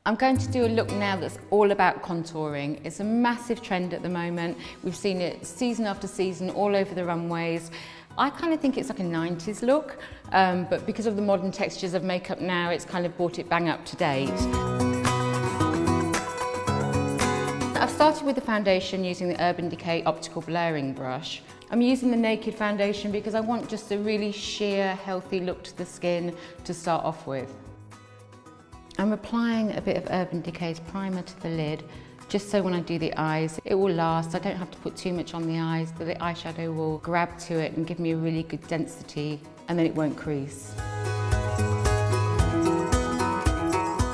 I'm going to do a look now that's all about contouring. It's a massive trend at the moment. We've seen it season after season all over the runways. I kind of think it's like a 90s look, but because of the modern textures of makeup now, it's kind of brought it bang up to date. I've started with the foundation using the Urban Decay optical blurring brush. I'm using the Naked foundation because I want just a really sheer, healthy look to the skin to start off with. I'm applying a bit of Urban Decay's primer to the lid, just so when I do the eyes, it will last. I don't have to put too much on the eyes, the eyeshadow will grab to it and give me a really good density, and then it won't crease.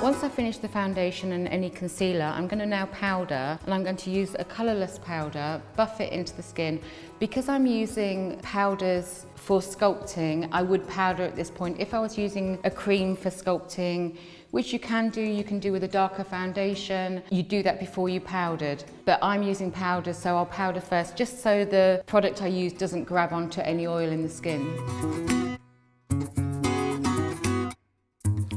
Once I finish the foundation and any concealer, I'm going to now powder, and I'm going to use a colourless powder, buff it into the skin. Because I'm using powders for sculpting, I would powder at this point. If I was using a cream for sculpting, which you can do with a darker foundation, you do that before you powdered. But I'm using powder, so I'll powder first, just so the product I use doesn't grab onto any oil in the skin.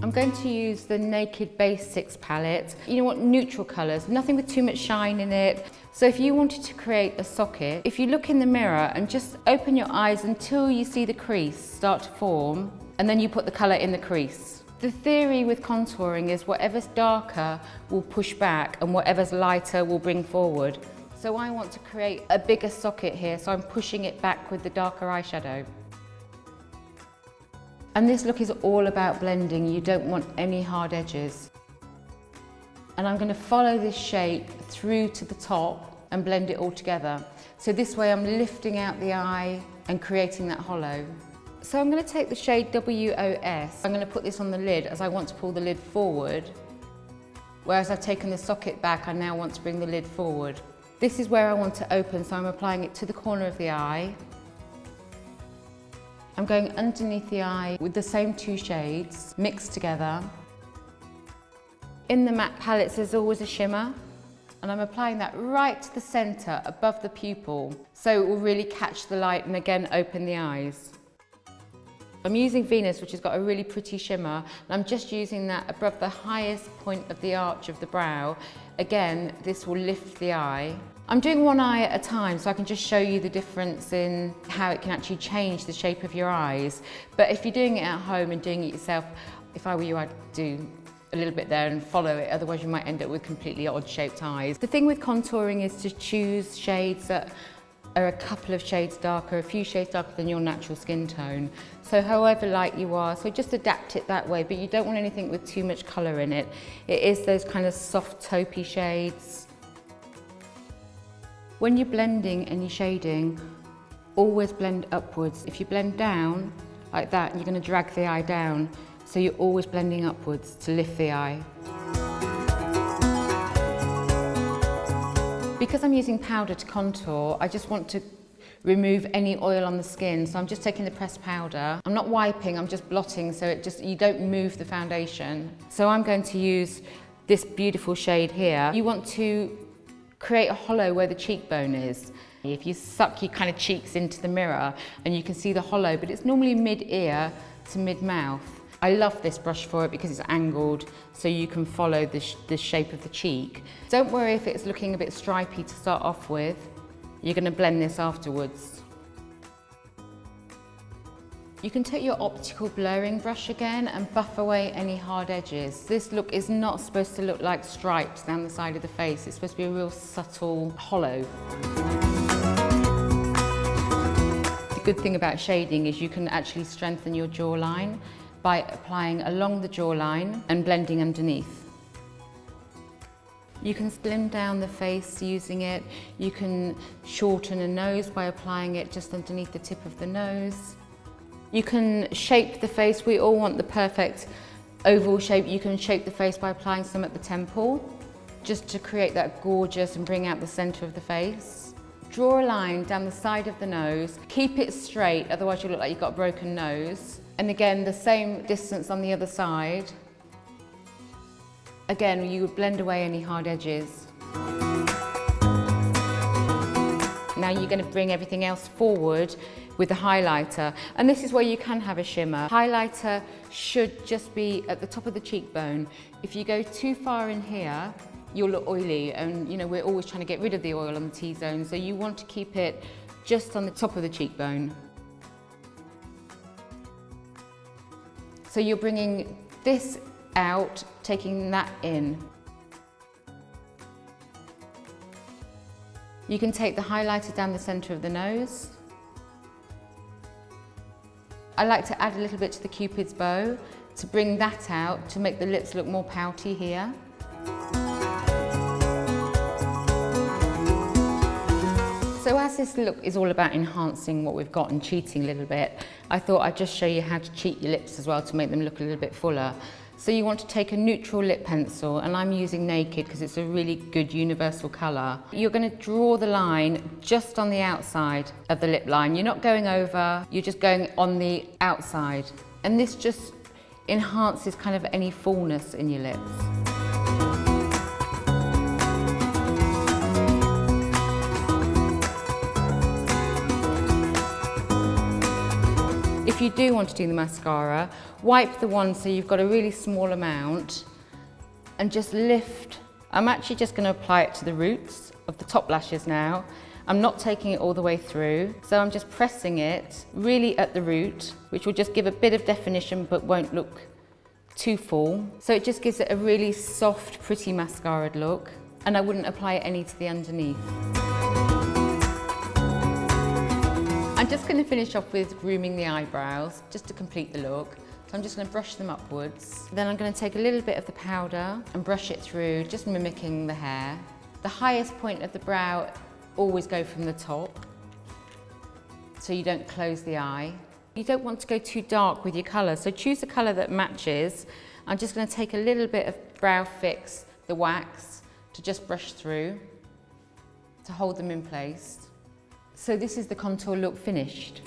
I'm going to use the Naked Basics palette. You know what, neutral colours, nothing with too much shine in it. So if you wanted to create a socket, if you look in the mirror and just open your eyes until you see the crease start to form, and then you put the colour in the crease. The theory with contouring is whatever's darker will push back and whatever's lighter will bring forward. So I want to create a bigger socket here, so I'm pushing it back with the darker eyeshadow. And this look is all about blending. You don't want any hard edges. And I'm going to follow this shape through to the top and blend it all together. So this way I'm lifting out the eye and creating that hollow. So I'm going to take the shade WOS. I'm going to put this on the lid as I want to pull the lid forward. Whereas I've taken the socket back, I now want to bring the lid forward. This is where I want to open, so I'm applying it to the corner of the eye. I'm going underneath the eye with the same two shades mixed together. In the matte palettes there's always a shimmer, and I'm applying that right to the centre above the pupil, so it will really catch the light and again open the eyes. I'm using Venus, which has got a really pretty shimmer, and I'm just using that above the highest point of the arch of the brow. Again, this will lift the eye. I'm doing one eye at a time, so I can just show you the difference in how it can actually change the shape of your eyes. But if you're doing it at home and doing it yourself, if I were you, I'd do a little bit there and follow it, otherwise you might end up with completely odd shaped eyes. The thing with contouring is to choose shades that are a couple of shades darker, a few shades darker than your natural skin tone. So however light you are, so just adapt it that way, but you don't want anything with too much colour in it. It is those kind of soft taupey shades. When you're blending and you're shading, always blend upwards. If you blend down like that, you're going to drag the eye down. So you're always blending upwards to lift the eye. Because I'm using powder to contour, I just want to remove any oil on the skin. So I'm just taking the pressed powder. I'm not wiping, I'm just blotting, so you don't move the foundation. So I'm going to use this beautiful shade here. You want to create a hollow where the cheekbone is. If you suck your kind of cheeks into the mirror and you can see the hollow, but it's normally mid-ear to mid-mouth. I love this brush for it because it's angled, so you can follow the shape of the cheek. Don't worry if it's looking a bit stripy to start off with. You're going to blend this afterwards. You can take your optical blurring brush again and buff away any hard edges. This look is not supposed to look like stripes down the side of the face. It's supposed to be a real subtle hollow. The good thing about shading is you can actually strengthen your jawline by applying along the jawline and blending underneath. You can slim down the face using it. You can shorten a nose by applying it just underneath the tip of the nose. You can shape the face. We all want the perfect oval shape. You can shape the face by applying some at the temple, just to create that gorgeous and bring out the centre of the face. Draw a line down the side of the nose. Keep it straight, otherwise you'll look like you've got a broken nose. And again, the same distance on the other side. Again, you would blend away any hard edges. Now you're going to bring everything else forward with the highlighter. And this is where you can have a shimmer. Highlighter should just be at the top of the cheekbone. If you go too far in here, you'll look oily, and you know, we're always trying to get rid of the oil on the T-zone, so you want to keep it just on the top of the cheekbone. So you're bringing this out, taking that in. You can take the highlighter down the centre of the nose. I like to add a little bit to the Cupid's bow to bring that out, to make the lips look more pouty here. So as this look is all about enhancing what we've got and cheating a little bit, I thought I'd just show you how to cheat your lips as well to make them look a little bit fuller. So you want to take a neutral lip pencil, and I'm using Naked because it's a really good universal colour. You're going to draw the line just on the outside of the lip line. You're not going over, you're just going on the outside. And this just enhances kind of any fullness in your lips. If you do want to do the mascara, wipe the wand so you've got a really small amount and just lift. I'm actually just going to apply it to the roots of the top lashes now. I'm not taking it all the way through, so I'm just pressing it really at the root, which will just give a bit of definition but won't look too full. So it just gives it a really soft, pretty mascaraed look, and I wouldn't apply any to the underneath. I'm just going to finish off with grooming the eyebrows, just to complete the look. So I'm just going to brush them upwards. Then I'm going to take a little bit of the powder and brush it through, just mimicking the hair. The highest point of the brow, always go from the top, so you don't close the eye. You don't want to go too dark with your colour, so choose a colour that matches. I'm just going to take a little bit of Brow Fix, the wax, to just brush through, to hold them in place. So this is the contour look finished.